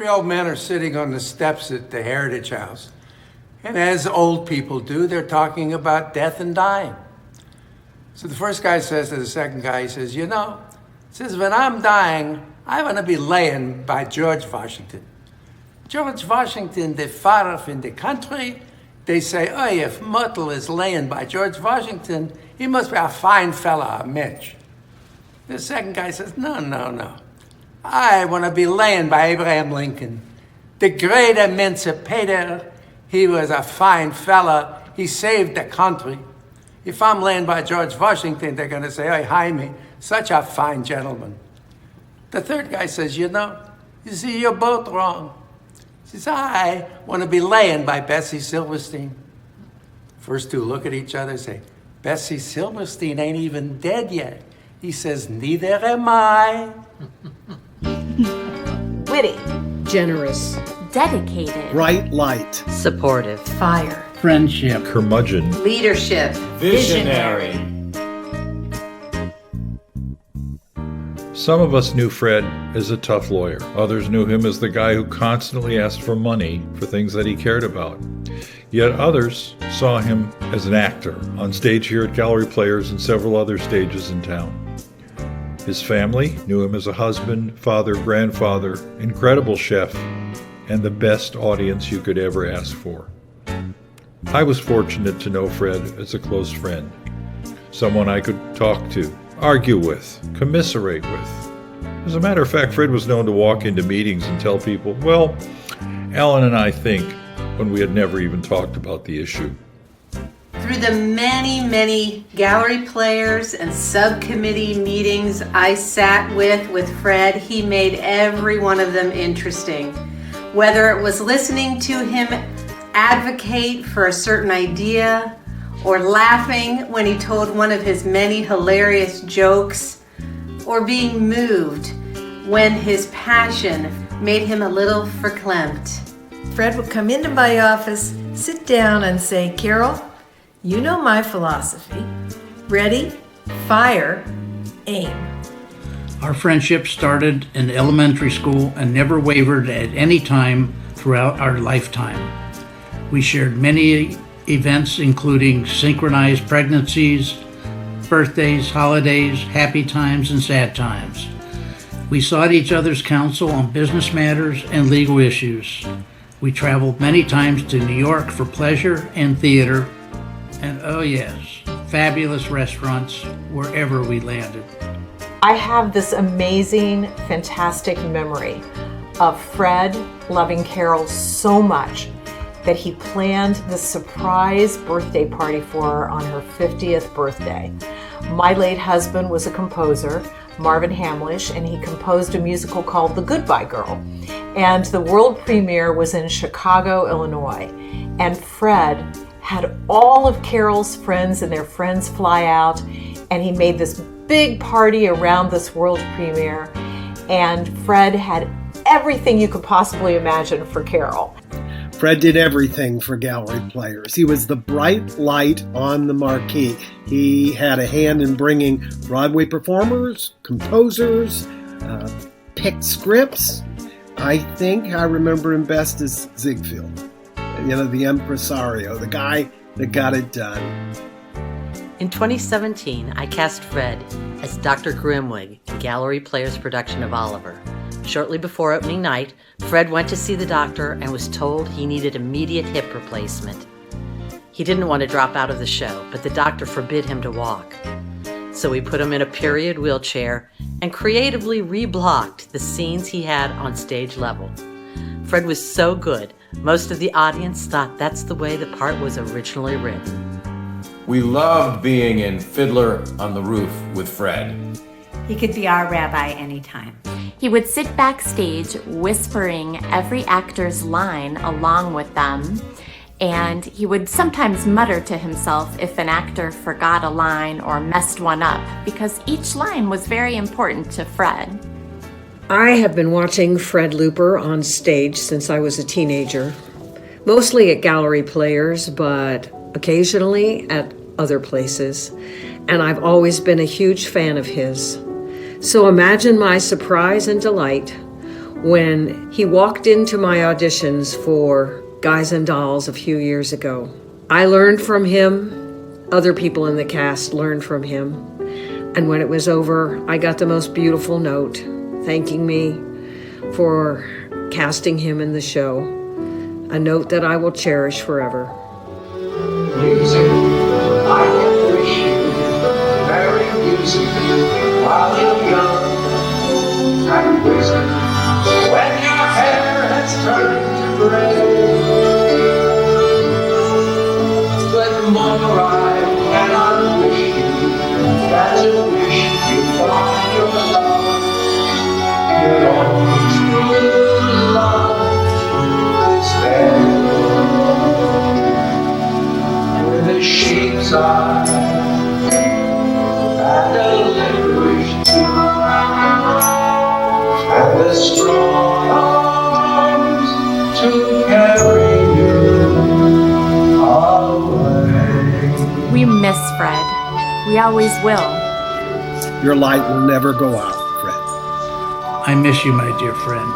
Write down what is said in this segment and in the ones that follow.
old men are sitting on the steps at the Heritage House. And as old people do, they're talking about death and dying. So the first guy says to the second guy, he says, when I'm dying, I want to be laying by George Washington. George Washington, the father in the country, they say, if Myrtle is laying by George Washington, he must be a fine fella, a Mitch. The second guy says, no. I want to be laying by Abraham Lincoln, the great emancipator. He was a fine fella. He saved the country. If I'm laying by George Washington, they're going to say, Jaime, such a fine gentleman. The third guy says, you see, you're both wrong. He says, I want to be laying by Bessie Silverstein. First two look at each other and say, Bessie Silverstein ain't even dead yet. He says, neither am I. Witty. Generous. Dedicated. Bright light. Supportive. Fire. Friendship. Curmudgeon. Leadership. Visionary. Some of us knew Fred as a tough lawyer. Others knew him as the guy who constantly asked for money for things that he cared about. Yet others saw him as an actor on stage here at Gallery Players and several other stages in town. His family knew him as a husband, father, grandfather, incredible chef, and the best audience you could ever ask for. I was fortunate to know Fred as a close friend, someone I could talk to, argue with, commiserate with. As a matter of fact, Fred was known to walk into meetings and tell people, well, Alan and I think, when we had never even talked about the issue. Through the many, many Gallery Players and subcommittee meetings I sat with Fred, he made every one of them interesting. Whether it was listening to him advocate for a certain idea, or laughing when he told one of his many hilarious jokes, or being moved when his passion made him a little verklempt. Fred would come into my office, sit down and say, Carol, you know my philosophy. Ready, fire, aim. Our friendship started in elementary school and never wavered at any time throughout our lifetime. We shared many events including synchronized pregnancies, birthdays, holidays, happy times, and sad times. We sought each other's counsel on business matters and legal issues. We traveled many times to New York for pleasure and theater, and oh yes, fabulous restaurants wherever we landed. I have this amazing, fantastic memory of Fred loving Carol so much that he planned the surprise birthday party for her on her 50th birthday. My late husband was a composer, Marvin Hamlish, and he composed a musical called The Goodbye Girl. And the world premiere was in Chicago, Illinois. And Fred had all of Carol's friends and their friends fly out, and he made this big party around this world premiere. And Fred had everything you could possibly imagine for Carol. Fred did everything for Gallery Players. He was the bright light on the marquee. He had a hand in bringing Broadway performers, composers, picked scripts. I think I remember him best as Ziegfeld, the impresario, the guy that got it done. In 2017, I cast Fred as Dr. Grimwig in Gallery Players' production of Oliver. Shortly before opening night, Fred went to see the doctor and was told he needed immediate hip replacement. He didn't want to drop out of the show, but the doctor forbid him to walk. So we put him in a period wheelchair and creatively reblocked the scenes he had on stage level. Fred was so good, most of the audience thought that's the way the part was originally written. We loved being in Fiddler on the Roof with Fred. He could be our rabbi anytime. He would sit backstage whispering every actor's line along with them, and he would sometimes mutter to himself if an actor forgot a line or messed one up, because each line was very important to Fred. I have been watching Fred Looper on stage since I was a teenager, mostly at Gallery Players, but occasionally at other places, and I've always been a huge fan of his. So imagine my surprise and delight when he walked into my auditions for Guys and Dolls a few years ago. I learned from him, other people in the cast learned from him, and when it was over, I got the most beautiful note thanking me for casting him in the show, a note that I will cherish forever. Music, I can wish you merry music while you're young and whisper when your hair has turned to gray. But more I cannot wish you than to wish you find your love, your true love is there. With a sheep's eye and a licorice too, and the strong arms to carry you away. We miss Fred. We always will. Your light will never go out, Fred. I miss you, my dear friend.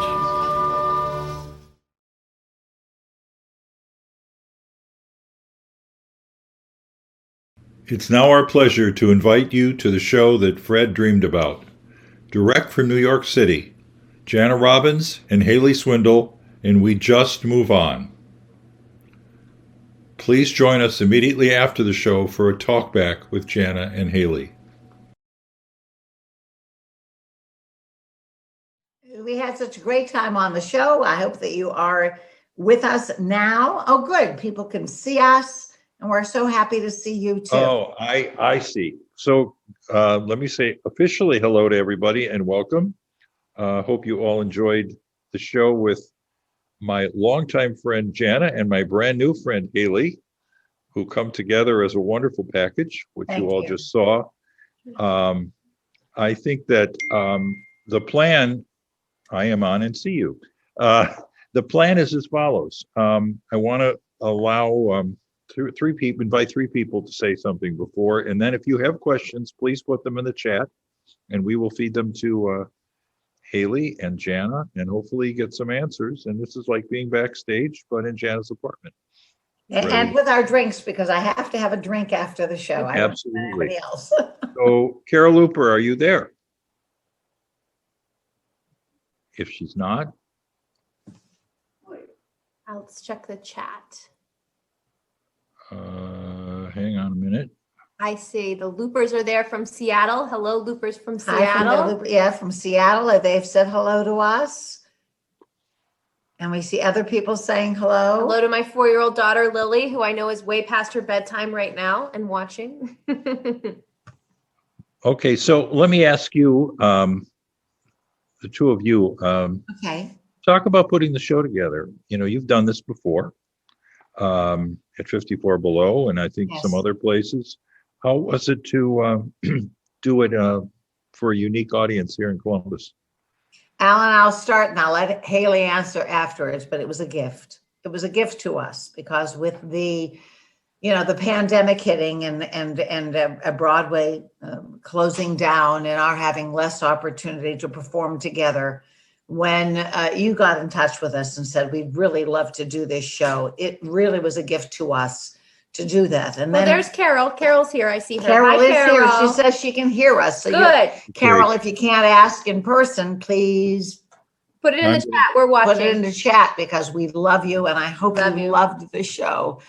It's now our pleasure to invite you to the show that Fred dreamed about. Direct from New York City, Jana Robbins and Haley Swindle in We Just Move On. Please join us immediately after the show for a talkback with Jana and Haley. We had such a great time on the show. I hope that you are with us now. Oh, good. People can see us, and we're so happy to see you too. Oh, I see. So let me say officially hello to everybody and welcome. Hope you all enjoyed the show with my longtime friend Jana and my brand new friend Haley, who come together as a wonderful package, which Thank you all you. just saw. I think that the plan, I am on and see you. The plan is as follows. I want to allow invite three people to say something before, and then if you have questions, please put them in the chat, and we will feed them to Haley and Jana, and hopefully get some answers. And this is like being backstage, but in Jana's apartment. And with our drinks, because I have to have a drink after the show. I don't know Absolutely. anybody else. So, Carol Looper, are you there? If she's not, Let's check the chat. hang on a minute. I see the Loopers are there from Seattle. Hello, Loopers from Hi, Seattle. from Seattle. They've said hello to us. And we see other people saying hello. Hello to my 4-year-old daughter, Lily, who I know is way past her bedtime right now and watching. Okay, so let me ask you, the two of you, Okay. talk about putting the show together. You know, you've done this before at 54 Below, and I think Yes. some other places. How was it to do it for a unique audience here in Columbus? Alan, I'll start and I'll let Haley answer afterwards, but it was a gift. It was a gift to us because with the pandemic hitting and a Broadway closing down and our having less opportunity to perform together, when you got in touch with us and said, we'd really love to do this show, it really was a gift to us to do that. And Well, then there's Carol. Carol's here. I see her. Carol Hi, is here. Carol. She says she can hear us. So Good. Carol, if you can't ask in person, please Put it in the I'm- chat. We're watching. put it in the chat because we love you and I hope Love you you. loved the show.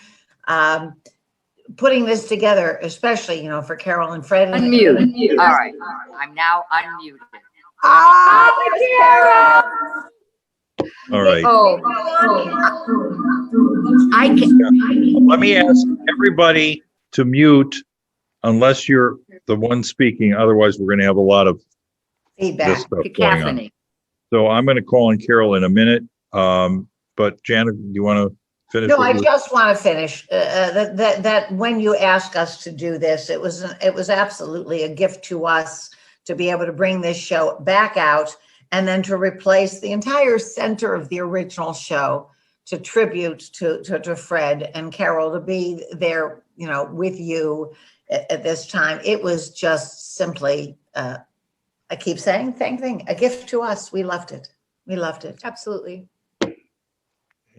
Putting this together, especially, for Carol and Fred. Unmute. All right. I'm now unmuted. Carol! All right. Oh, I can. Let me ask everybody to mute unless you're the one speaking. Otherwise, we're going to have a lot of this Feedback. stuff going on. cacophony. So I'm going to call on Carol in a minute. But Janet, you want to finish? No, what I you- just want to finish that when you asked us to do this, it was absolutely a gift to us to be able to bring this show back out and then to replace the entire center of the original show to tribute to Fred and Carol to be there, with you at this time. It was just simply, I keep saying same thing, a gift to us. We loved it. We loved it. Absolutely.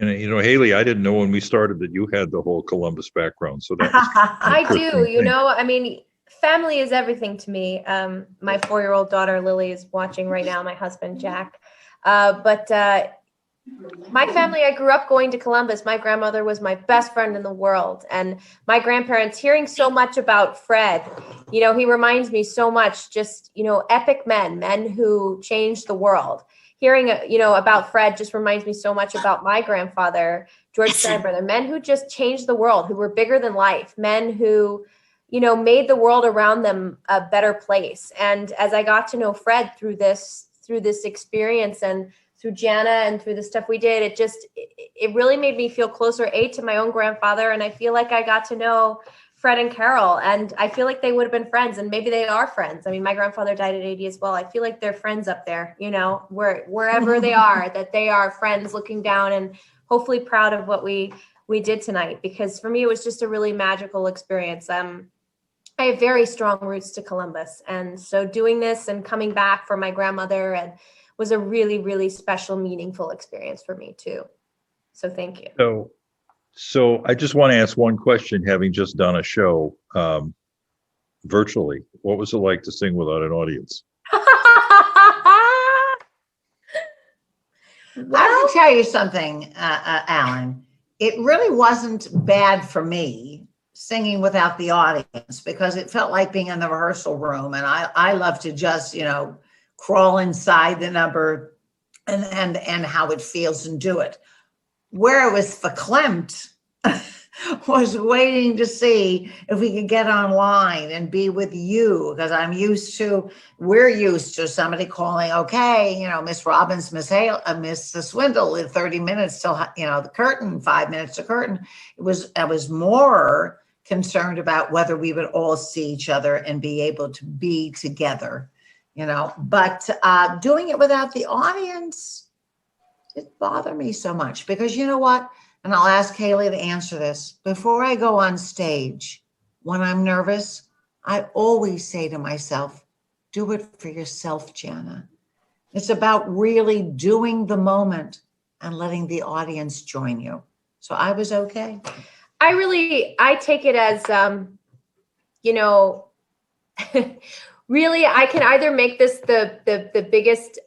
And Haley, I didn't know when we started that you had the whole Columbus background. So that was I do. interesting You thing. know, I mean, family is everything to me. My 4-year-old daughter Lily is watching right now. My husband Jack, but my family. I grew up going to Columbus. My grandmother was my best friend in the world, and my grandparents. Hearing so much about Fred, you know, he reminds me so much. Just epic men who changed the world. Hearing about Fred just reminds me so much about my grandfather, George Steinbrenner, men who just changed the world, who were bigger than life, men who made the world around them a better place. And as I got to know Fred through this experience and through Jana and through the stuff we did, it really made me feel closer to my own grandfather. And I feel like I got to know Fred and Carol, and I feel like they would have been friends, and maybe they are friends. I mean, my grandfather died at 80 as well. I feel like they're friends up there, wherever they are, that they are friends looking down and hopefully proud of what we did tonight, because for me, it was just a really magical experience. I have very strong roots to Columbus. And so doing this and coming back for my grandmother was a really, really special, meaningful experience for me too. So thank you. So I just want to ask one question, having just done a show virtually. What was it like to sing without an audience? I have to tell you something, Alan. It really wasn't bad for me singing without the audience, because it felt like being in the rehearsal room. And I love to just, crawl inside the number and how it feels and do it. Where it was verklempt was waiting to see if we could get online and be with you, because we're used to somebody calling, okay, Miss Robbins, Miss Swindle in 30 minutes till, the curtain, 5 minutes to curtain. I was more concerned about whether we would all see each other and be able to be together, but doing it without the audience, it bothered me so much, because you know what? And I'll ask Haley to answer this. Before I go on stage, when I'm nervous, I always say to myself, do it for yourself, Jana. It's about really doing the moment and letting the audience join you. So I was okay. I take it as, really, I can either make this the biggest.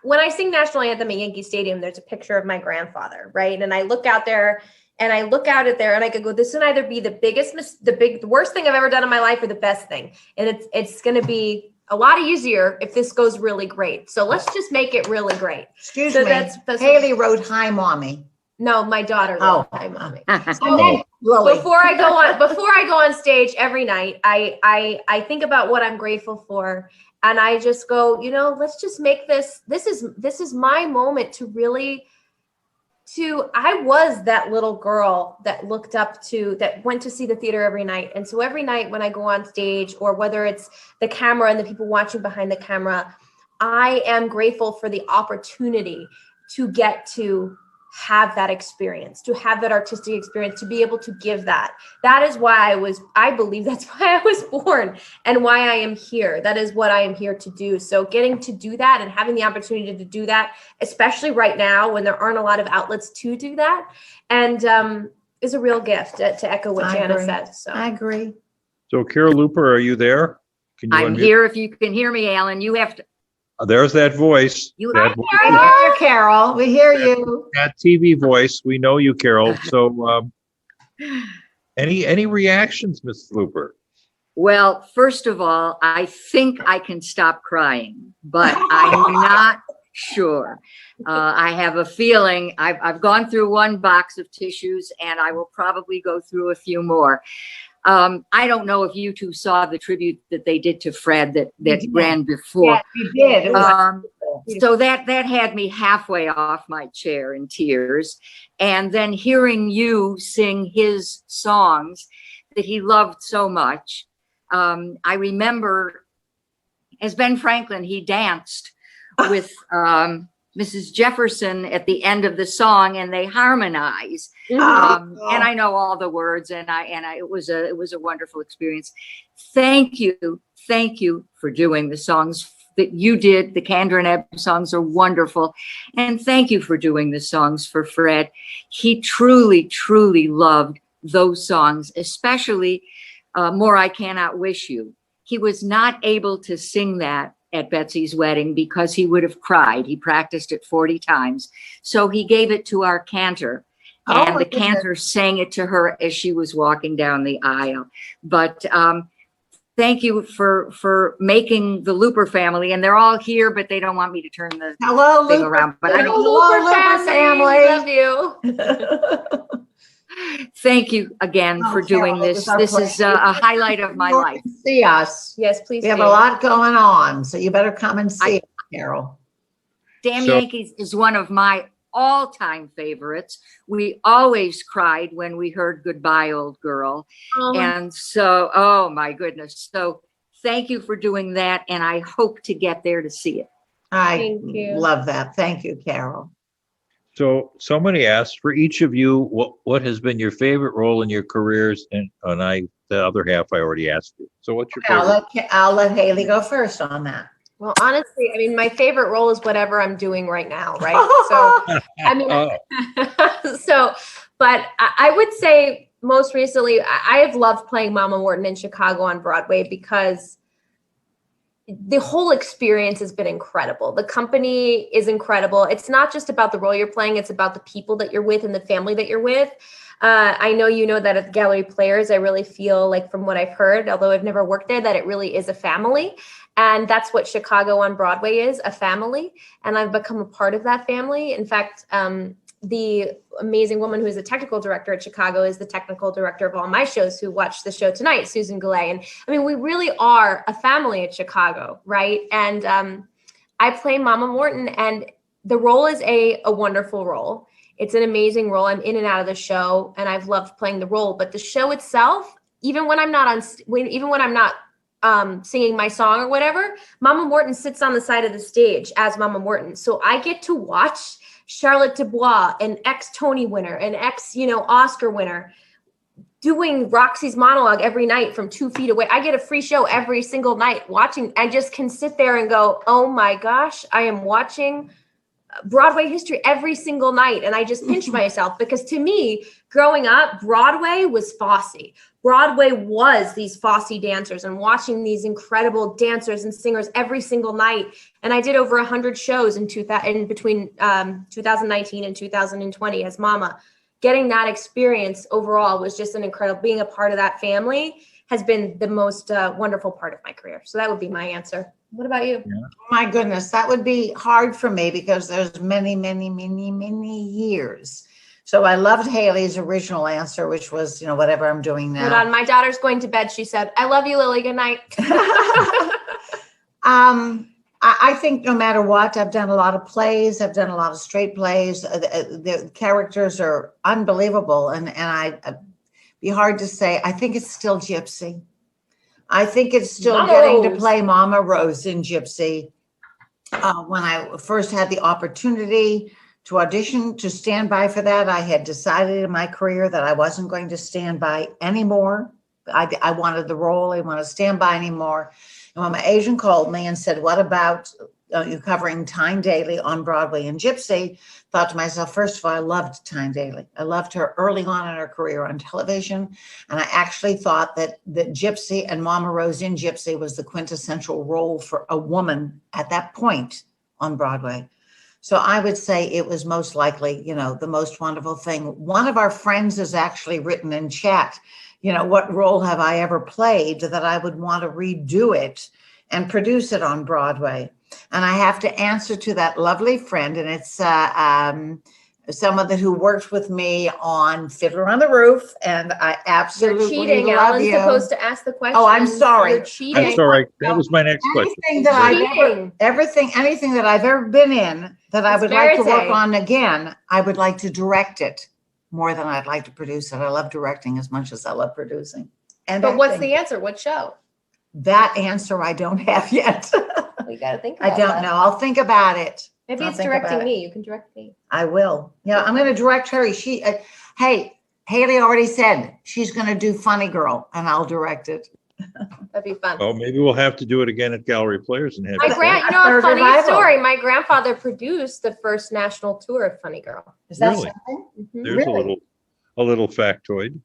When I sing National Anthem at Yankee Stadium, there's a picture of my grandfather, right? And I look out there and I look out at there and I could go, this can either be the worst thing I've ever done in my life or the best thing. And it's going to be a lot easier if this goes really great. So let's just make it really great. Excuse me. That's Haley wrote, hi, mommy. No, my daughter wrote, hi, mommy. And then, Lily. Before I go on stage every night, I think about what I'm grateful for. And I just go, let's just make this is my moment to really, I was that little girl that that went to see the theater every night. And so every night when I go on stage, or whether it's the camera and the people watching behind the camera, I am grateful for the opportunity to get to have that experience, to have that artistic experience, to be able to give that. That is why I believe that's why I was born and why I am here. That is what I am here to do. So getting to do that and having the opportunity to do that, especially right now when there aren't a lot of outlets to do that, and is a real gift, to echo what Jana said. So I agree. So Carol Looper, are you there? Can you I'm unmute? here. If you can hear me, Alan, you have to. There's that voice. We hear you, Carol. We hear you. That TV voice. We know you, Carol. So any reactions, Ms. Looper? Well, first of all, I think I can stop crying, but I'm not sure. I have a feeling I've gone through one box of tissues and I will probably go through a few more. I don't know if you two saw the tribute that they did to Fred that ran before. Yeah, we did. It was so that had me halfway off my chair in tears. And then hearing you sing his songs that he loved so much. I remember as Ben Franklin, he danced with Mrs. Jefferson at the end of the song, and they harmonize. And I know all the words, and it was a wonderful experience. Thank you for doing the songs that you did. The Kander and Ebb songs are wonderful. And thank you for doing the songs for Fred. He truly, truly loved those songs, especially More I Cannot Wish You. He was not able to sing that at Betsy's wedding because he would have cried. He practiced it 40 times. So he gave it to our cantor. And the cantor sang it to her as she was walking down the aisle. But thank you for making the Looper family, and they're all here, but they don't want me to turn the thing around. But Looper family. Love you. Thank you again for doing this. This is a highlight of my life. See us. Yes, please. We have a lot going on, so you better come and see us, Carol. Damn Yankees is one of my all-time favorites. We always cried when we heard Goodbye Old Girl. And so, oh my goodness. So thank you for doing that. And I hope to get there to see it. I love that. Thank you, Carol. So somebody asked, for each of you, what has been your favorite role in your careers? And the other half I already asked you. So what's your favorite? I'll let Haley go first on that. Well, honestly, I mean, my favorite role is whatever I'm doing right now, right? So, I mean, but I would say most recently, I have loved playing Mama Morton in Chicago on Broadway because the whole experience has been incredible. The company is incredible. It's not just about the role you're playing, it's about the people that you're with and the family that you're with. I know you know that at the Gallery Players, I really feel like, from what I've heard, although I've never worked there, that it really is a family. And that's what Chicago on Broadway is, a family. And I've become a part of that family. In fact, the amazing woman who is the technical director at Chicago is the technical director of all my shows, who watched the show tonight, Susan Goulet. And I mean, we really are a family at Chicago, right? And I play Mama Morton, and the role is a wonderful role. It's an amazing role. I'm in and out of the show, and I've loved playing the role. But the show itself, even when I'm not singing my song or whatever, Mama Morton sits on the side of the stage as Mama Morton. So I get to watch Charlotte Dubois, an ex-Tony winner, an Oscar winner, doing Roxy's monologue every night from 2 feet away. I get a free show every single night watching. I just can sit there and go, oh my gosh, I am watching Broadway history every single night. And I just pinch myself, because to me, growing up, Broadway was Fosse. Broadway was these Fosse dancers, and watching these incredible dancers and singers every single night. And I did over 100 shows in between 2019 and 2020 as Mama. Getting that experience overall was just an incredible, being a part of that family has been the most wonderful part of my career. So that would be my answer. What about you? Yeah. My goodness, that would be hard for me because there's many, many, many, many years. So I loved Haley's original answer, which was, whatever I'm doing now. Hold on, my daughter's going to bed. She said, I love you, Lily. Good night. I think no matter what, I've done a lot of plays. I've done a lot of straight plays. The characters are unbelievable. And I'd be hard to say. I think it's still Gypsy. I think it's still Mama getting Rose. to play Mama Rose in Gypsy. When I first had the opportunity to audition, to stand by for that, I had decided in my career that I wasn't going to stand by anymore. I wanted the role. I didn't want to stand by anymore. And when my agent called me and said, what about you covering Tyne Daly on Broadway and Gypsy? Thought to myself, first of all, I loved Tyne Daly. I loved her early on in her career on television. And I actually thought that Gypsy and Mama Rose in Gypsy was the quintessential role for a woman at that point on Broadway. So I would say it was most likely, the most wonderful thing. One of our friends has actually written in chat, what role have I ever played that I would want to redo it and produce it on Broadway? And I have to answer to that lovely friend, and it's someone who worked with me on Fiddler on the Roof, and I absolutely You're cheating. love Alan's you. supposed to ask the question. Oh, I'm sorry. You're cheating. I'm sorry. That was my next question. Anything that I've ever been in that I would like to work on again, I would like to direct it more than I'd like to produce it. I love directing as much as I love producing. But what's the answer? What show? That answer I don't have yet. We got to think about I don't know. I'll think about it. Maybe I'll it's think directing about it. me. You can direct me. I will. Yeah, I'm going to direct her. Hey, Haley already said she's going to do Funny Girl, and I'll direct it. That'd be fun. Oh, maybe we'll have to do it again at Gallery Players and have My it. a third funny revival. story. My grandfather produced the first national tour of Funny Girl. Is that Really? something? There's Really? a little factoid.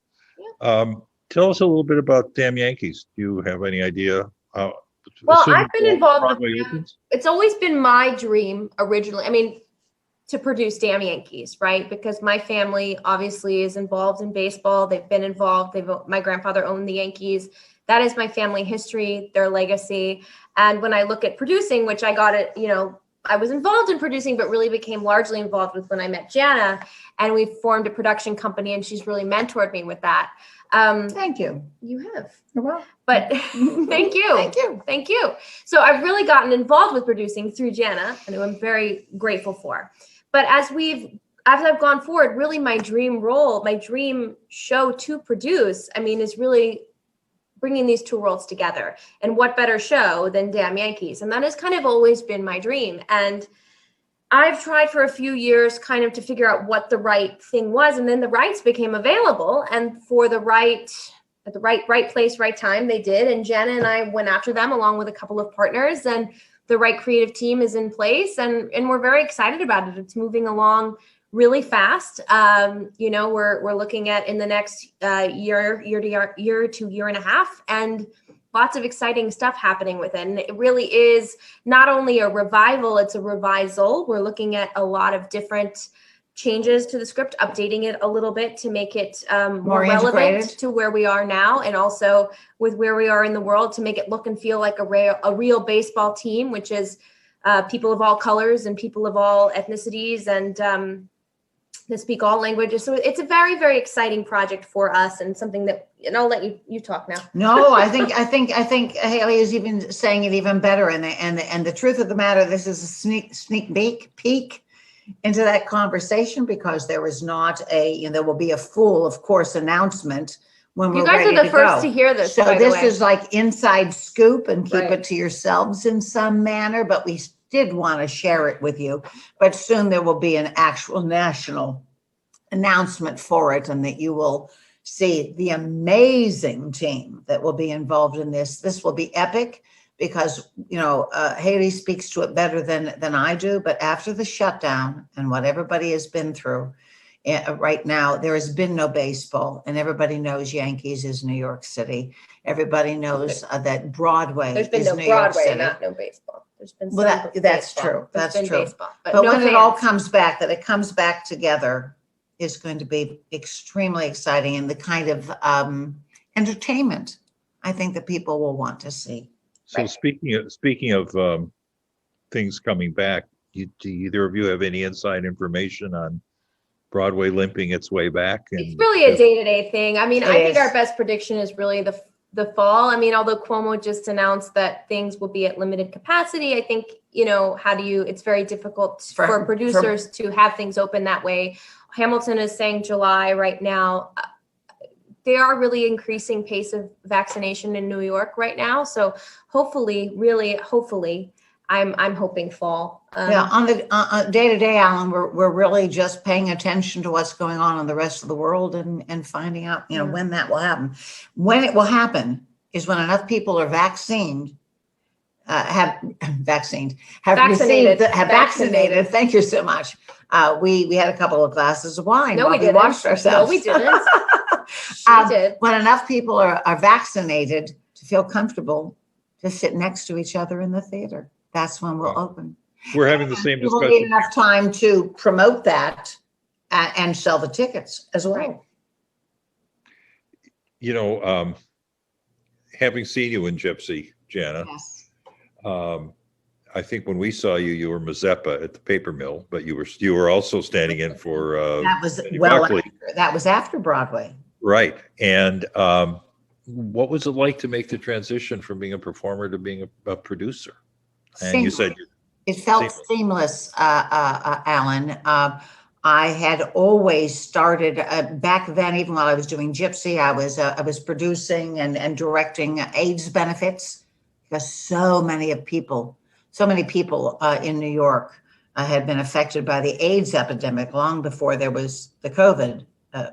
Tell us a little bit about Damn Yankees. Do you have any idea? Well, assuming I've been involved with Broadway them. opens? It's always been my dream originally. I mean, to produce Damn Yankees, right? Because my family obviously is involved in baseball. They've been involved. My grandfather owned the Yankees. That is my family history, their legacy. And when I look at producing, which I got it, I was involved in producing, but really became largely involved with when I met Jana, and we formed a production company, and she's really mentored me with that. Thank you. You have. You're welcome. But thank you. Thank you. Thank you. So I've really gotten involved with producing through Jana, and I'm very grateful for. But as I've gone forward, really my dream role, my dream show to produce, is really bringing these two worlds together. And what better show than Damn Yankees? And that has kind of always been my dream. And I've tried for a few years kind of to figure out what the right thing was. And then the rights became available. And for at the right place, right time, they did. And Jenna and I went after them along with a couple of partners. And the right creative team is in place. And we're very excited about it. It's moving along really fast. We're looking at in the next year to year and a half, and lots of exciting stuff happening with it. And it really is not only a revival, it's a revisal. We're looking at a lot of different changes to the script, updating it a little bit to make it more relevant integrated to where we are now, and also with where we are in the world to make it look and feel like a real baseball team, which is people of all colors and people of all ethnicities and that speak all languages. So it's a very, very exciting project for us, and something that, and I'll let you talk now. No, I think Haley is even saying it even better. And the truth of the matter, this is a sneak peek into that conversation, because there is not there will be a full, of course, announcement when You we're guys ready are the to first go. to hear this, So by the this way. is like inside scoop, and keep Right. it to yourselves in some manner, but we did want to share it with you. But soon there will be an actual national announcement for it, and that you will see the amazing team that will be involved in this. This will be epic, because Haley speaks to it better than I do. But after the shutdown and what everybody has been through right now, there has been no baseball, and everybody knows Yankees is New York City. Everybody knows that Broadway There's been is no New York Broadway, City. not no baseball. There's been Well, some that's baseball. true. There's That's been true. baseball, But no when it all fans. comes back, that it comes back together, is going to be extremely exciting, and the kind of entertainment I think that people will want to see. So speaking of things coming back, do either of you have any inside information on Broadway limping its way back? It's really a day-to-day thing. I It think is. our best prediction is really the fall. Although Cuomo just announced that things will be at limited capacity, I think, it's very difficult for producers to have things open that way. Hamilton is saying July right now. They are really increasing pace of vaccination in New York right now. So hopefully, I'm hoping fall. On the day to day, Alan, we're really just paying attention to what's going on in the rest of the world, and finding out, when that will happen. When it will happen is when enough people are vaccinated. Thank you so much. We had a couple of glasses of wine. No, while we didn't. washed ourselves. No, we didn't. She did. When enough people are vaccinated to feel comfortable to sit next to each other in the theater, that's when we'll open. We're having the same We'll need discussion. enough time to promote that and sell the tickets as well. Having seen you in Gypsy, Jana, Yes. I think when we saw you, you were Mazeppa at the paper mill, but you were also standing in for That was Eddie well Buckley. after Broadway. Right. And what was it like to make the transition from being a performer to being a producer? And you said It felt seamless, Alan. I had always started back then, even while I was doing Gypsy, I was producing and directing AIDS benefits, because so many people in New York had been affected by the AIDS epidemic long before there was the COVID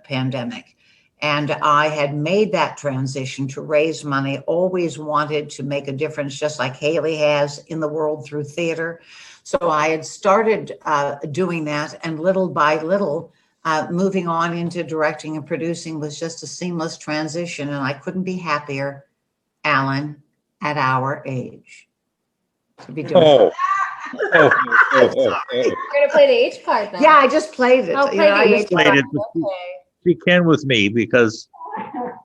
pandemic. And I had made that transition to raise money, always wanted to make a difference, just like Haley has in the world through theater. So I had started doing that, and little by little, moving on into directing and producing was just a seamless transition. And I couldn't be happier, Alan, at our age, to be doing Oh. We're gonna play the H card then. Yeah, I just played it. I'll You play know, the I H just card. Played it, but she can with me because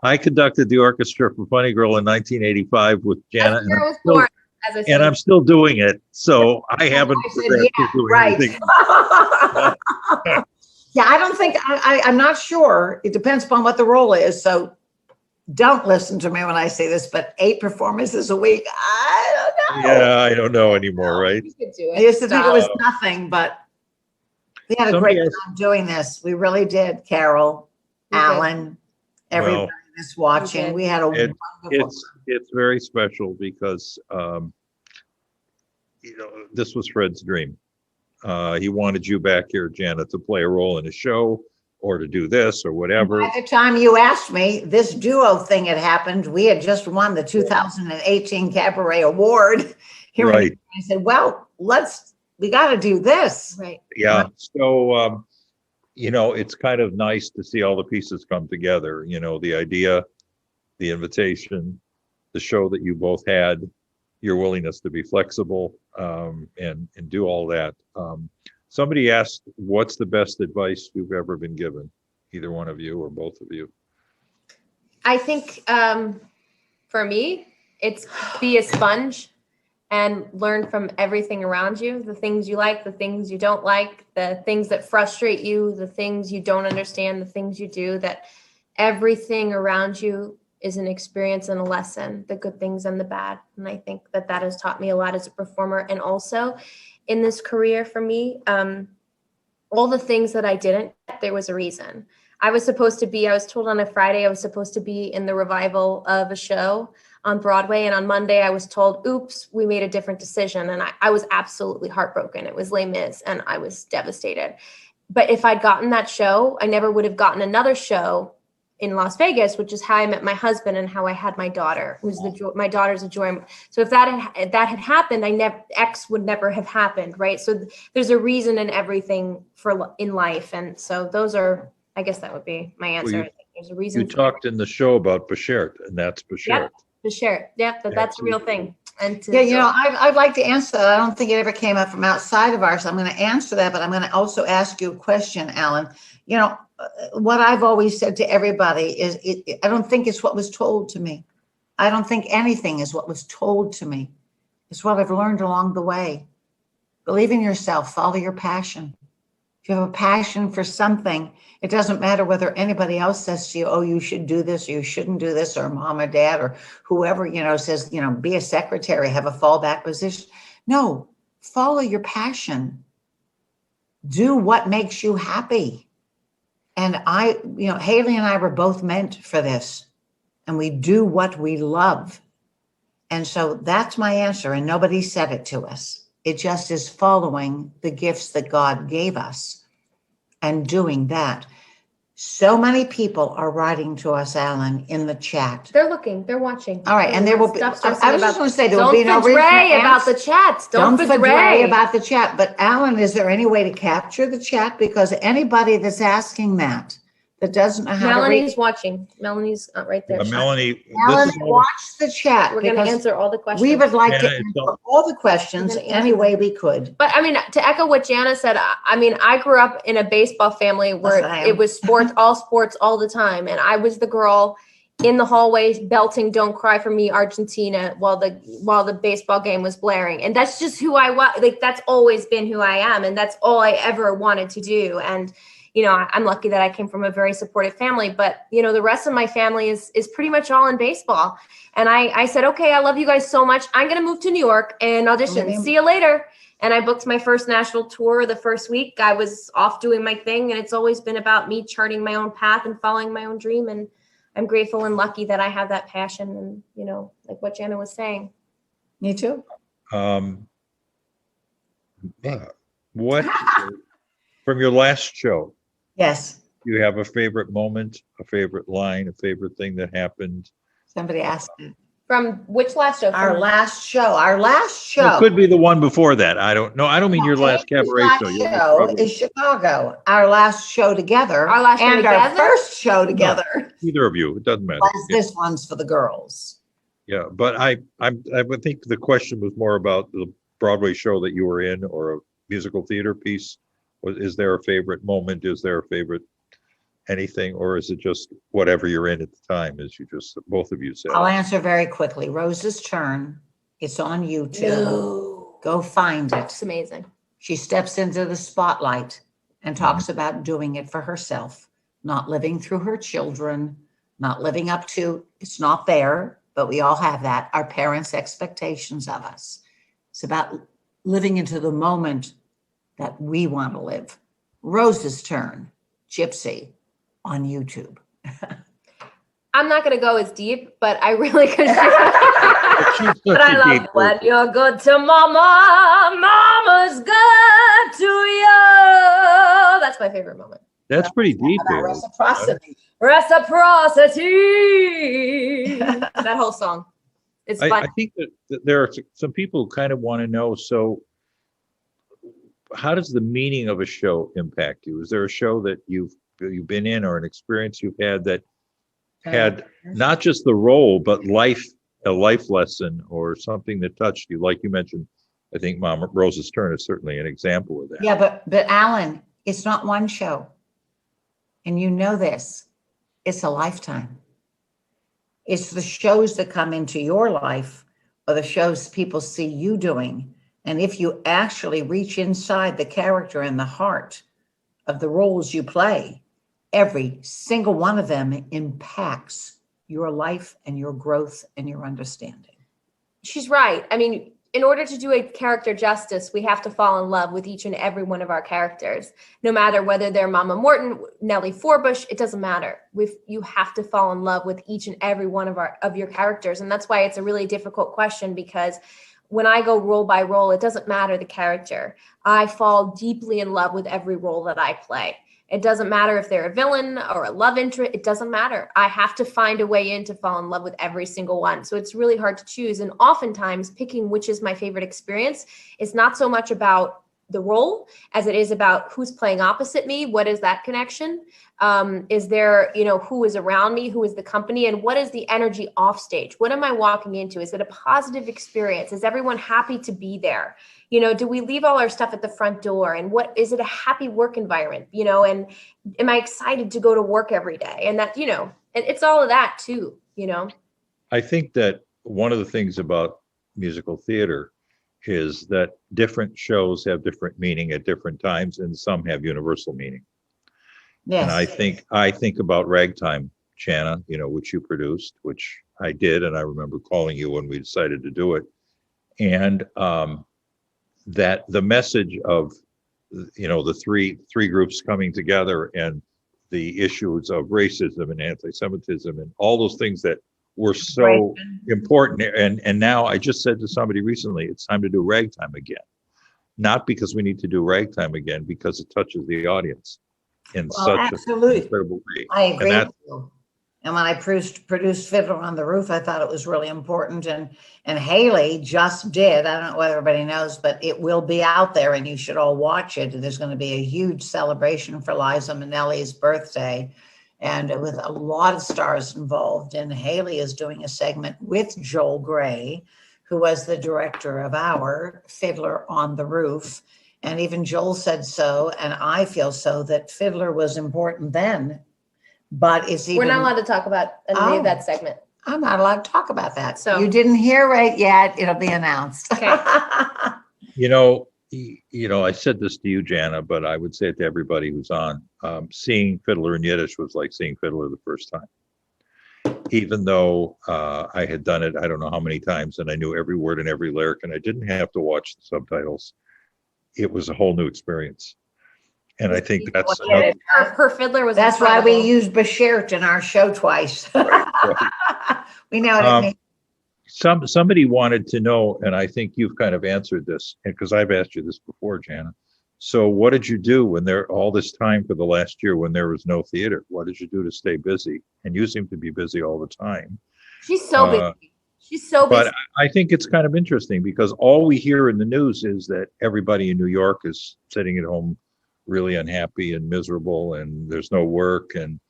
I conducted the orchestra for Funny Girl in 1985 with Janet, I was born, as I said. and I'm still doing it. So I haven't I said, regretted yeah, doing right. anything. Yeah, I don't think, I'm not sure. It depends upon what the role is. So don't listen to me when I say this, but 8 performances a week, I don't know. Yeah, I don't know anymore, right? You could do it. I used to think it was Stop. nothing, but we had a Somebody great asked- time doing this. We really did, Carol, We did. Alan, everybody Well, that's watching. did. We had a It- wonderful. It's very special because this was Fred's dream. He wanted you back here, Janet, to play a role in a show or to do this or whatever. By the time you asked me, this duo thing had happened. We had just won the 2018 Cabaret Award. Here we- Right. I said, well, we got to do this. Right. Yeah. So, it's kind of nice to see all the pieces come together. The idea, the invitation, the show that you both had, your willingness to be flexible, and do all that. Somebody asked, what's the best advice you've ever been given? Either one of you or both of you. I think for me, it's be a sponge and learn from everything around you, the things you like, the things you don't like, the things that frustrate you, the things you don't understand, the things you do, that everything around you is an experience and a lesson, the good things and the bad. And I think that has taught me a lot as a performer. And also in this career for me, all the things that I didn't, there was a reason. I was told on a Friday, I was supposed to be in the revival of a show on Broadway. And on Monday, I was told, oops, we made a different decision. And I was absolutely heartbroken. It was Les Mis, and I was devastated. But if I'd gotten that show, I never would have gotten another show in Las Vegas, which is how I met my husband and how I had my daughter, my daughter's a joy. So if that had happened, X would never have happened, right? So there's a reason in everything in life. And so I guess that would be my answer. Well, I think there's a reason. You talked in the show about Bashert, and that's Bashert. Yep, to share it. Yep, that's a real thing. And I'd like to answer that. I don't think it ever came up from outside of ours. I'm going to answer that, but I'm going to also ask you a question, Alan. What I've always said to everybody is, I don't think it's what was told to me. I don't think anything is what was told to me. It's what I've learned along the way. Believe in yourself. Follow your passion. If you have a passion for something, it doesn't matter whether anybody else says to you, oh, you should do this, or you shouldn't do this, or mom or dad, or whoever, says, be a secretary, have a fallback position. No, follow your passion. Do what makes you happy. And Haley and I were both meant for this, and we do what we love. And so that's my answer. And nobody said it to us. It just is following the gifts that God gave us and doing that. So many people are writing to us, Alan, in the chat. They're looking, they're watching. All right, and there will be. I was just going to say there will don't be no reason to fidray about ask. the chats. Don't fidray fidray about the chat. But Alan, is there any way to capture the chat? Because anybody that's asking that doesn't know how Melanie's to watching. Melanie's right there. Melanie, Alan, this is all- watch the chat. We're going to because answer all the questions. We would like to Yeah, it's answer all the questions We're gonna any way we could. But to echo what Jana said, I grew up in a baseball family where Yes, I am. it was sports all the time. And I was the girl in the hallways belting "Don't Cry for Me, Argentina" while the baseball game was blaring. And that's just who I was. Like, that's always been who I am. And that's all I ever wanted to do. And I'm lucky that I came from a very supportive family, but the rest of my family is pretty much all in baseball. And I said, okay, I love you guys so much. I'm going to move to New York and audition. See you later. And I booked my first national tour the first week. I was off doing my thing, and it's always been about me charting my own path and following my own dream. And I'm grateful and lucky that I have that passion. And, like what Jana was saying. Me too. What from your last show? Yes. you have a favorite moment, a favorite line, a favorite thing that happened? Somebody asked me. From which last show? Our last show. Our last Well, show. it could be the one before that. I don't know. I don't mean your last Amy's cabaret last show. Your last show probably- is Chicago. Our last show together. Our last show and our together? first show together Either of you, it doesn't matter. was this one's for the girls. Yeah, but I would think the question was more about the Broadway show that you were in, or a musical theater piece. Is there a favorite moment? Is there a favorite anything, or is it just whatever you're in at the time, as you just both of you said? I'll answer very quickly. Rose's Turn. It's on YouTube. Go find it. It's amazing. She steps into the spotlight and talks about doing it for herself, not living through her children, not living up to, it's not there, but we all have that, our parents' expectations of us. It's about living into the moment that we want to live. Rose's Turn, Gypsy, on YouTube. I'm not going to go as deep, but I really could. She's such But I a love deep when person. you're good to mama, mama's good to you. That's my favorite moment. That's pretty deep. About Haley. reciprocity. Reciprocity. That whole song. It's I fun. think that there are some people who kind of want to know, so how does the meaning of a show impact you? Is there a show that you've been in, or an experience you've had that had not just the role, but a life lesson or something that touched you? Like you mentioned, I think Mama Rose's Turn is certainly an example of that. Yeah, but Alan, it's not one show. And you know this, it's a lifetime. It's the shows that come into your life or the shows people see you doing. And if you actually reach inside the character and the heart of the roles you play, every single one of them impacts your life and your growth and your understanding. She's right. I mean, in order to do a character justice, we have to fall in love with each and every one of our characters, no matter whether they're Mama Morton, Nellie Forbush, it doesn't matter. You have to fall in love with each and every one of your characters. And that's why it's a really difficult question, because when I go role by role, it doesn't matter the character. I fall deeply in love with every role that I play. It doesn't matter if they're a villain or a love interest. It doesn't matter. I have to find a way in to fall in love with every single one. So it's really hard to choose. And oftentimes picking which is my favorite experience is not so much about the role as it is about who's playing opposite me. What is that connection? Is there, who is around me? Who is the company? And what is the energy off stage? What am I walking into? Is it a positive experience? Is everyone happy to be there? Do we leave all our stuff at the front door? And what is it, a happy work environment? And am I excited to go to work every day? And that, and it's all of that too, I think that one of the things about musical theater is that different shows have different meaning at different times, and some have universal meaning. Yes. And I think about Ragtime, Jana, which you produced, which I did, and I remember calling you when we decided to do it. And that the message of the three groups coming together, and the issues of racism and anti-Semitism and all those things that were so important. And now I just said to somebody recently, it's time to do Ragtime again. Not because we need to do Ragtime again, because it touches the audience in such an incredible way. I agree And with you. And when I produced Fiddler on the Roof, I thought it was really important. And Haley just did, I don't know what everybody knows, but it will be out there and you should all watch it. There's going to be a huge celebration for Liza Minnelli's birthday, and with a lot of stars involved. And Haley is doing a segment with Joel Grey, who was the director of our Fiddler on the Roof. And even Joel said so, and I feel so, that Fiddler was important then. But it's even. We're not allowed to talk about any of that segment. I'm not allowed to talk about that. So you didn't hear it yet. It'll be announced. Okay. I said this to you, Jana, but I would say it to everybody who's on. Seeing Fiddler in Yiddish was like seeing Fiddler the first time. Even though I had done it, I don't know how many times, and I knew every word and every lyric, and I didn't have to watch the subtitles. It was a whole new experience. And I think that's her Fiddler was. That's why we incredible. used Bashert in our show twice. We know what it means. Somebody wanted to know, and I think you've kind of answered this, because I've asked you this before, Jana. So what did you do when all this time for the last year when there was no theater? What did you do to stay busy? And you seem to be busy all the time. She's so busy. She's so busy. But I think it's kind of interesting because all we hear in the news is that everybody in New York is sitting at home really unhappy and miserable, and there's no work, and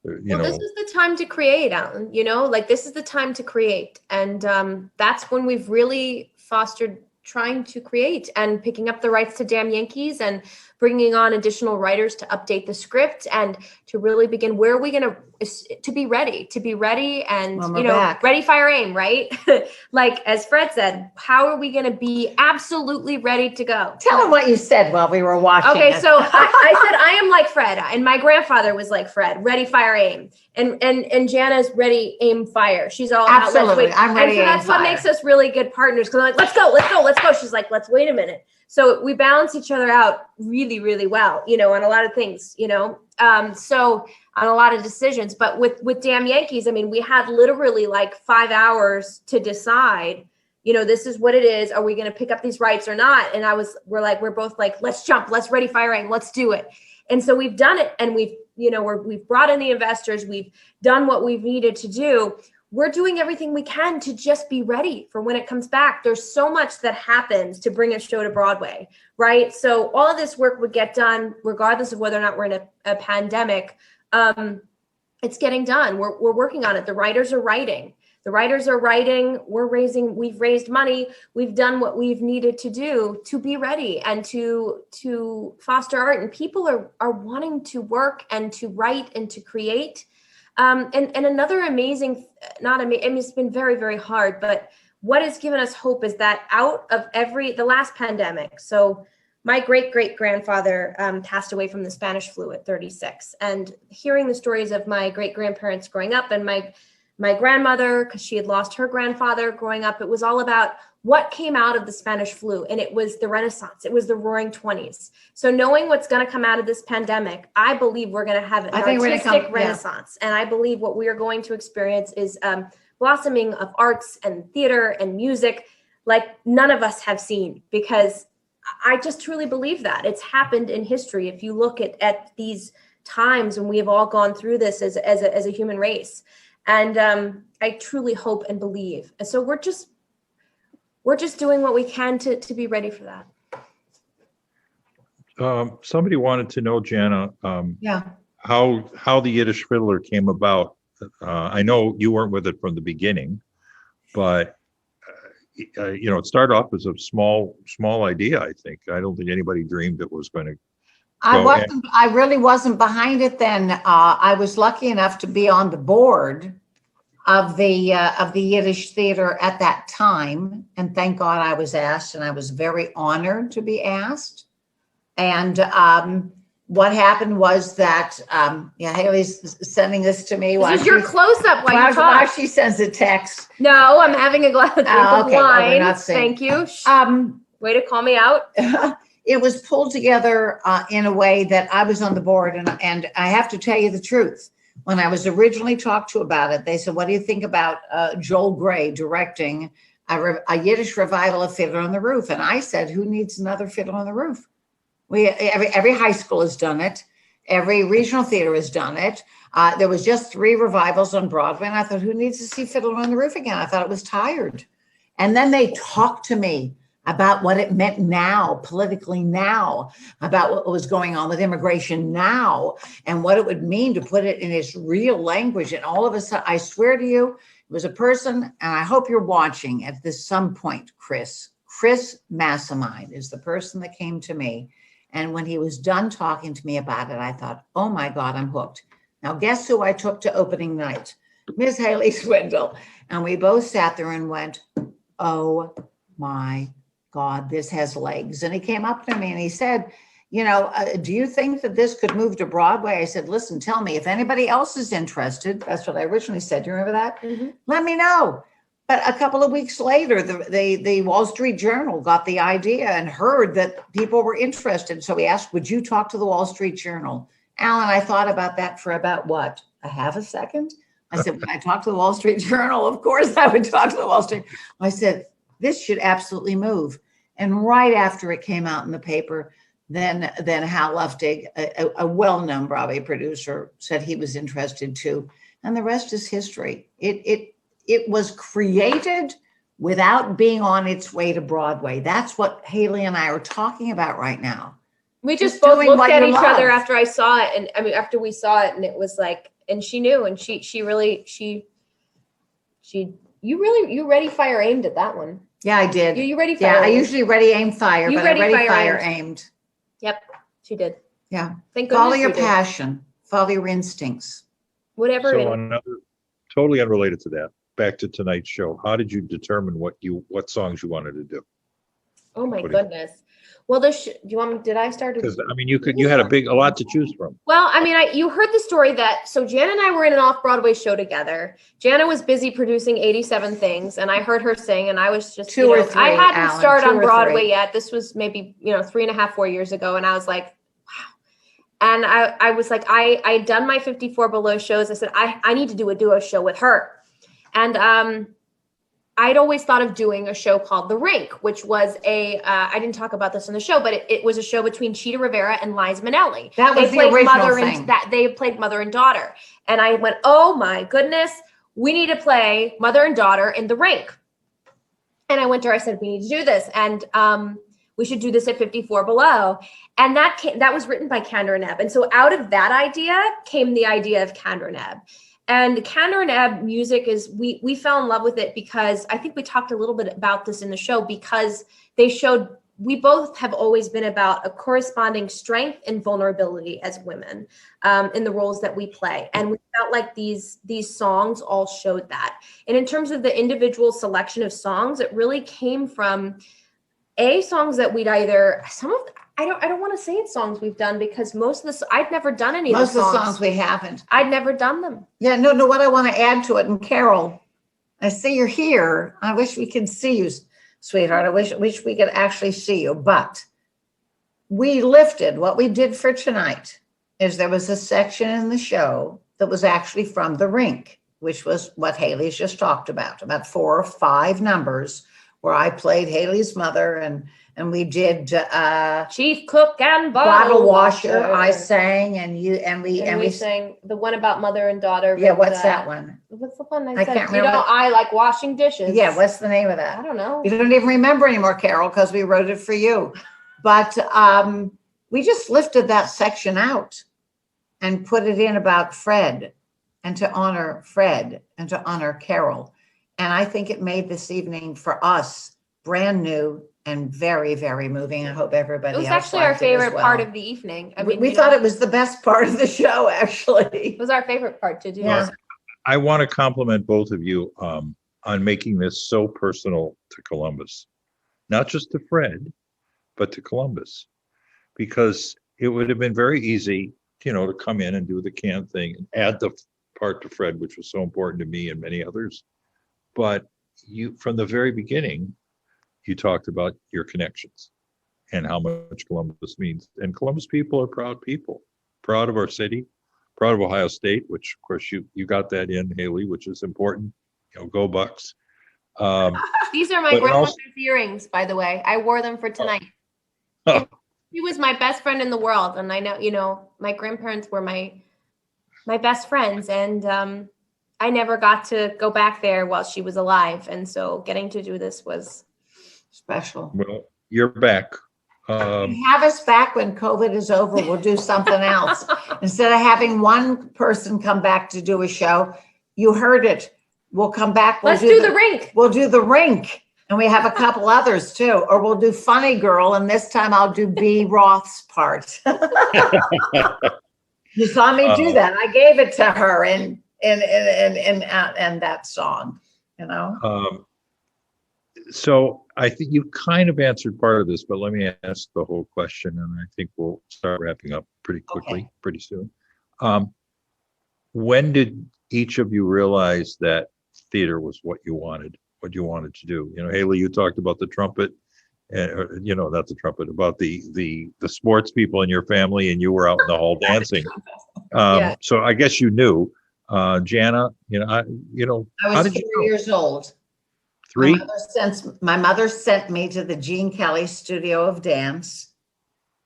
this is the time to create, Alan. This is the time to create, and that's when we've really fostered trying to create and picking up the rights to Damn Yankees and bringing on additional writers to update the script and to really begin where are we going to be ready and ready, fire, aim, right? Like as Fred said, how are we going to be absolutely ready to go? Tell him what you said while we were watching. Okay, so I said I am like Fred, and my grandfather was like Fred, ready, fire, aim, and Jana's ready, aim, fire. She's all absolutely. I'm ready. And so that's what makes us really good partners because I'm like, let's go. She's like, let's wait a minute. So we balance each other out really, really well, on a lot of things, so on a lot of decisions. But with Damn Yankees, I mean, we had literally like 5 hours to decide, this is what it is. Are we going to pick up these rights or not? And we're both like, let's jump, let's ready, fire, aim, let's do it. And so we've done it, and we've brought in the investors. We've done what we've needed to do. We're doing everything we can to just be ready for when it comes back. There's so much that happens to bring a show to Broadway, right? So all of this work would get done regardless of whether or not we're in a pandemic. It's getting done. We're working on it. The writers are writing. We've raised money. We've done what we've needed to do to be ready and to foster art. And people are wanting to work and to write and to create. And another amazing, it's been very, very hard, but what has given us hope is that out of the last pandemic, so my great-great-grandfather passed away from the Spanish flu at 36, and hearing the stories of my great-grandparents growing up and my grandmother, because she had lost her grandfather growing up, it was all about what came out of the Spanish flu. And it was the Renaissance. It was the Roaring 20s. So knowing what's going to come out of this pandemic, I believe we're going to have an artistic renaissance. Yeah. And I believe what we are going to experience is blossoming of arts and theater and music like none of us have seen, because I just truly believe that. It's happened in history. If you look at these times when we have all gone through this as a human race. And I truly hope and believe. And so we're just doing what we can to be ready for that. Somebody wanted to know, Jana, how the Yiddish Fiddler came about. I know you weren't with it from the beginning, but it started off as a small idea. I think I don't think anybody dreamed it was going to. I really wasn't behind it then. I was lucky enough to be on the board of the Yiddish Theater at that time, and thank God I was asked, and I was very honored to be asked. And what happened was that Haley's sending this to me. This is your close-up while you talk. While she sends a text. No, I'm having a glass of wine. Well, not thank you. Way to call me out. It was pulled together in a way that I was on the board, and I have to tell you the truth. When I was originally talked to about it, they said, what do you think about Joel Gray directing a Yiddish revival of Fiddler on the Roof? And I said, who needs another Fiddler on the Roof? Every high school has done it. Every regional theater has done it. There was just 3 revivals on Broadway, and I thought, who needs to see Fiddler on the Roof again? I thought it was tired. And then they talked to me about what it meant now, politically now, about what was going on with immigration now, and what it would mean to put it in its real language. And all of a sudden, I swear to you, it was a person, and I hope you're watching at this some point, Chris Massamine is the person that came to me. And when he was done talking to me about it, I thought, oh my God, I'm hooked. Now, guess who I took to opening night? Miss Haley Swindle. And we both sat there and went, oh my God, this has legs. And he came up to me and he said, do you think that this could move to Broadway? I said, listen, tell me if anybody else is interested. That's what I originally said. Do you remember that? Mm-hmm. Let me know. But a couple of weeks later, the Wall Street Journal got the idea and heard that people were interested. So he asked, would you talk to the Wall Street Journal? Alan, I thought about that for about what? A half a second? I said, when I talk to the Wall Street Journal, of course I would talk to the Wall Street. I said, this should absolutely move. And right after it came out in the paper, then Hal Luftig, a well-known Broadway producer, said he was interested too. And the rest is history. It was created without being on its way to Broadway. That's what Haley and I are talking about right now. We just Just both doing looked what at you each other love. after I saw it, and I mean after we saw it, and it was like, and she knew, and you ready, fire, aimed at that one. Yeah, I did. You ready, Yeah, fire, I aimed. usually ready, aim, fire, You but ready, I ready, fire, fire, aimed. Yep, she did. Yeah. Thank Follow goodness your you did. passion. Follow your instincts. Whatever. So another, totally unrelated to that, back to tonight's show. How did you determine what songs you wanted to do? Oh my What do you- goodness. Well, do you want me? Did I start? Because I mean, you had a lot to choose from. Well, I mean, you heard the story that, so Jana and I were in an off-Broadway show together. Jana was busy producing 87 Things, and I heard her sing, and I was just, Two or three, I hadn't Alan, started 2 on or Broadway 3. yet. This was maybe, 3.5, 4 years ago, and I was like, wow. And I was like, I had done my 54 Below shows. I said, I need to do a duo show with her. And I'd always thought of doing a show called The Rink, which was I didn't talk about this in the show, but it was a show between Cheetah Rivera and Liza Minnelli. That was the original thing. They played mother and daughter. And I went, oh my goodness, we need to play mother and daughter in The Rink. And I went to her, I said, we need to do this. And we should do this at 54 Below. And that was written by Kandra Nebb. And so out of that idea came the idea of Kandra Nebb. And Kandra Nebb music is, we fell in love with it because I think we talked a little bit about this in the show, because they showed, we both have always been about a corresponding strength and vulnerability as women in the roles that we play. And we felt like these songs all showed that. And in terms of the individual selection of songs, it really came from songs that we'd either, I don't want to say it's songs we've done, because most of I'd never done any Most of of the the songs we haven't. I'd never done them. Yeah, no, what I want to add to it, and Carol, I see you're here. I wish we could see you, sweetheart. I wish we could actually see you, but we lifted, what we did for tonight is there was a section in the show that was actually from The Rink, which was what Haley's just talked about 4 or 5 numbers where I played Haley's mother, and we did Chief Cook and Bottle Washer. I sang, and we sang the one about mother and daughter. Yeah, with, what's that one? What's the one I said? can't remember. I like washing dishes. Yeah, what's the name of that? I don't know. You don't even remember anymore, Carol, because we wrote it for you. But we just lifted that section out and put it in about Fred, and to honor Fred and to honor Carol. And I think it made this evening for us brand new and very, very moving. I hope everybody It was else actually our liked it as favorite well. part of the evening. I mean, We thought it was the best part of the show, actually. It was our favorite part to do. Yeah. I want to compliment both of you on making this so personal to Columbus, not just to Fred, but to Columbus, because it would have been very easy, to come in and do the canned thing and add the part to Fred, which was so important to me and many others. But you, from the very beginning, you talked about your connections and how much Columbus means. And Columbus people are proud people, proud of our city, proud of Ohio State, which of course you got that in, Haley, which is important. Go Bucks. These are my But grandmother's also- earrings, by the way. I wore them for tonight. She was my best friend in the world, and I know, my grandparents were my best friends, and I never got to go back there while she was alive, and so getting to do this was special. Well, you're back. Have us back when COVID is over. We'll do something else. Instead of having one person come back to do a show, you heard it. We'll come back. Let's do the Rink. We'll do The Rink. And we have a couple others too. Or we'll do Funny Girl. And this time I'll do B. Roth's part. You saw me do that. I gave it to her in that song, So I think you kind of answered part of this, but let me ask the whole question, and I think we'll start wrapping up pretty quickly, pretty soon. When did each of you realize that theater was what you wanted to do? Haley, you talked about the trumpet, and not the trumpet, about the sports people in your family, and you were out in the hall dancing. Yeah. So I guess you knew. Jana, I how was did 4 you know? years old. 3? My mother sent me to the Gene Kelly Studio of Dance.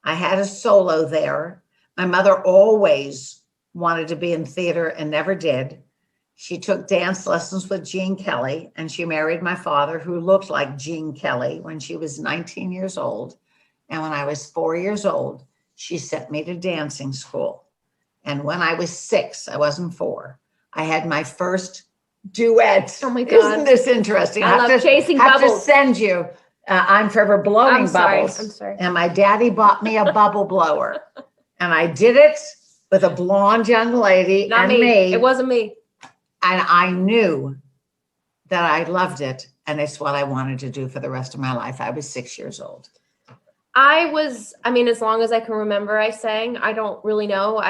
I had a solo there. My mother always wanted to be in theater and never did. She took dance lessons with Gene Kelly, and she married my father, who looked like Gene Kelly, when she was 19 years old. And when I was 4 years old, she sent me to dancing school. And when I was 6, I wasn't 4, I had my first duet. Oh my God. Isn't this interesting? I love chasing have to bubbles. send you. I'm forever blowing I'm sorry. bubbles. I'm sorry. And my daddy bought me a bubble blower. And I did it with a blonde young lady Not and me. It wasn't me. And I knew that I loved it. And it's what I wanted to do for the rest of my life. I was 6 years old. As long as I can remember, I sang. I don't really know.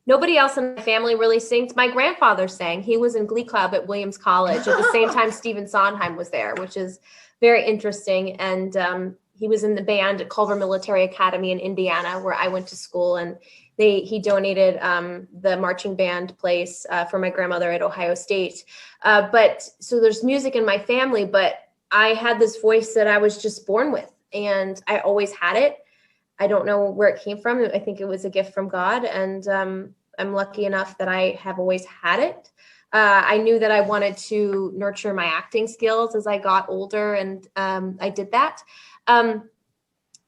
Nobody else in my family really sings. My grandfather sang. He was in Glee Club at Williams College at the same time Stephen Sondheim was there, which is very interesting. And he was in the band at Culver Military Academy in Indiana, where I went to school. And he donated the marching band place for my grandmother at Ohio State. So there's music in my family, but I had this voice that I was just born with. And I always had it. I don't know where it came from. I think it was a gift from God. And I'm lucky enough that I have always had it. I knew that I wanted to nurture my acting skills as I got older. And I did that.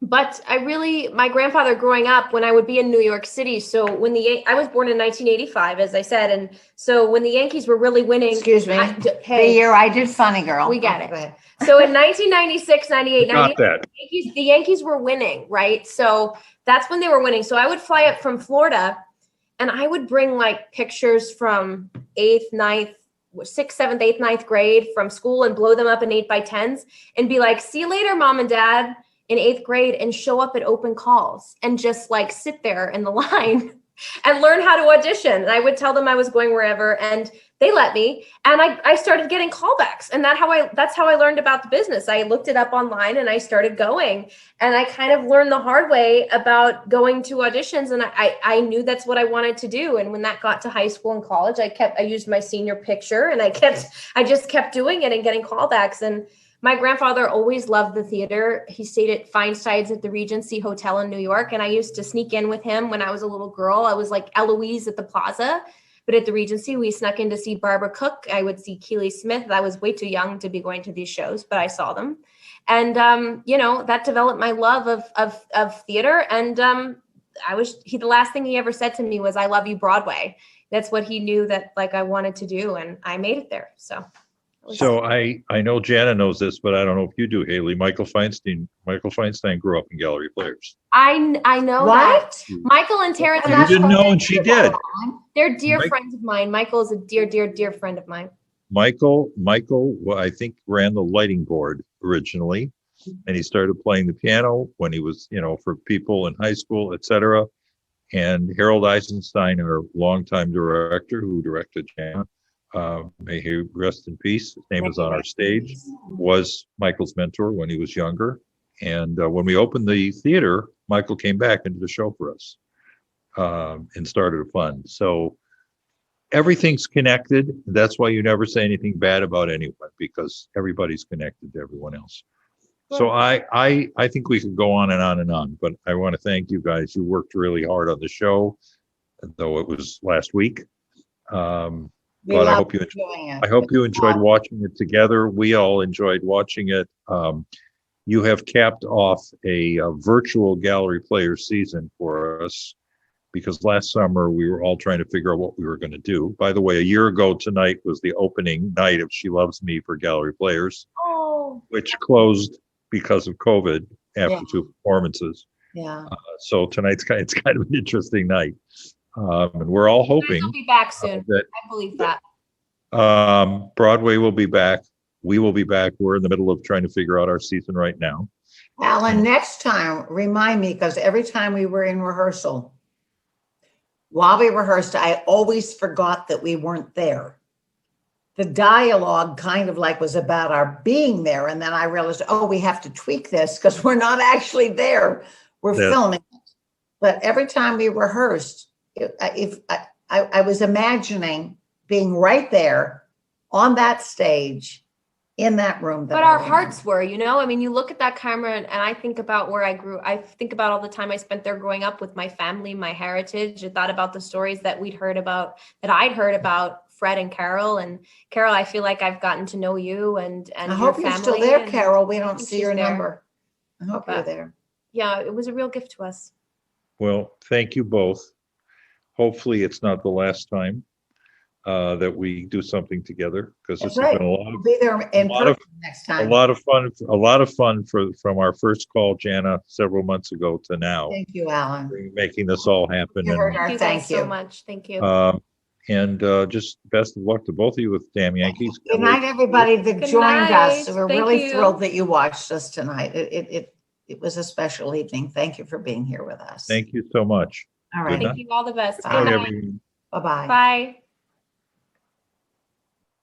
But my grandfather growing up, when I would be in New York City. So I was born in 1985, as I said. And so when the Yankees were really winning. Excuse me. The year I did Funny Girl. We get it. Go ahead. So in 1996, 98, Got that. the Yankees were winning, right? So that's when they were winning. So I would fly up from Florida and I would bring like pictures from 8th, 9th, 6th, 7th, 8th, 9th grade from school and blow them up in 8x10s and be like, see you later, Mom and Dad, in 8th grade, and show up at open calls and just like sit there in the line and learn how to audition. And I would tell them I was going wherever and they let me. And I started getting callbacks. And that's how I learned about the business. I looked it up online and I started going. And I kind of learned the hard way about going to auditions. And I knew that's what I wanted to do. And when that got to high school and college, I used my senior picture and I just kept doing it and getting callbacks. And my grandfather always loved the theater. He stayed at Feinstein's at the Regency Hotel in New York. And I used to sneak in with him when I was a little girl. I was like Eloise at the Plaza, but at the Regency, we snuck in to see Barbara Cook. I would see Keely Smith. I was way too young to be going to these shows, but I saw them. And, that developed my love of theater. And the last thing he ever said to me was, I love you, Broadway. That's what he knew that like I wanted to do. And I made it there. So I know Jana knows this, but I don't know if you do, Haley. Michael Feinstein grew up in Gallery Players. I know What? that. Michael and Terrence. You didn't know, and she did. They're dear friends of mine. Michael is a dear, dear, dear friend of mine. Michael, well, I think ran the lighting board originally, and he started playing the piano when he was, for people in high school, etc. And Harold Eisenstein, our longtime director who directed Jana, may he rest in peace. His name is on our stage, was Michael's mentor when he was younger. And when we opened the theater, Michael came back into the show for us and started a fund. So everything's connected. That's why you never say anything bad about anyone, because everybody's connected to everyone else. So I think we could go on and on and on, but I want to thank you guys. You worked really hard on the show, though it was last week. But I hope you enjoyed watching it together. We all enjoyed watching it. You have capped off a virtual Gallery Players season for us, because last summer we were all trying to figure out what we were going to do. By the way, a year ago tonight was the opening night of She Loves Me for Gallery Players, which closed because of COVID after 2 performances. Yeah. So tonight's it's kind of an interesting night. And we're all hoping We'll be back soon. I believe that. Broadway will be back. We will be back. We're in the middle of trying to figure out our season right now. Alan, next time, remind me, because every time we were in rehearsal, while we rehearsed, I always forgot that we weren't there. The dialogue kind of like was about our being there. And then I realized, we have to tweak this because we're not actually there. We're filming it. But every time we rehearsed, I was imagining being right there on that stage in that room. But our hearts were, you know, I mean, you look at that camera and I think about where I grew. I think about all the time I spent there growing up with my family, my heritage. I thought about the stories that I'd heard about Fred and Carol. And Carol, I feel like I've gotten to know you and I your hope family. you're still there, and Carol. We don't she's see your there. number. I hope you're But- there. Yeah, it was a real gift to us. Well, thank you both. Hopefully, it's not the last time that we do something together, because this That's has right. been We'll be there in lot of- person next a time. lot of fun. A lot of fun from our first call, Jana, several months ago to now, Thank you, Alan. making this all happen. You heard And our Thank you thank guys so you. much. Thank you. just best of luck to both of you with Damn Yankees. Good night, everybody that Good joined us. night. We're Thank really you. thrilled that you watched us tonight. It was a special evening. Thank you for being here with us. Thank you so much. All Good right. night. Thank you. All the best. Bye. Good Good night. everyone. Bye-bye. Bye.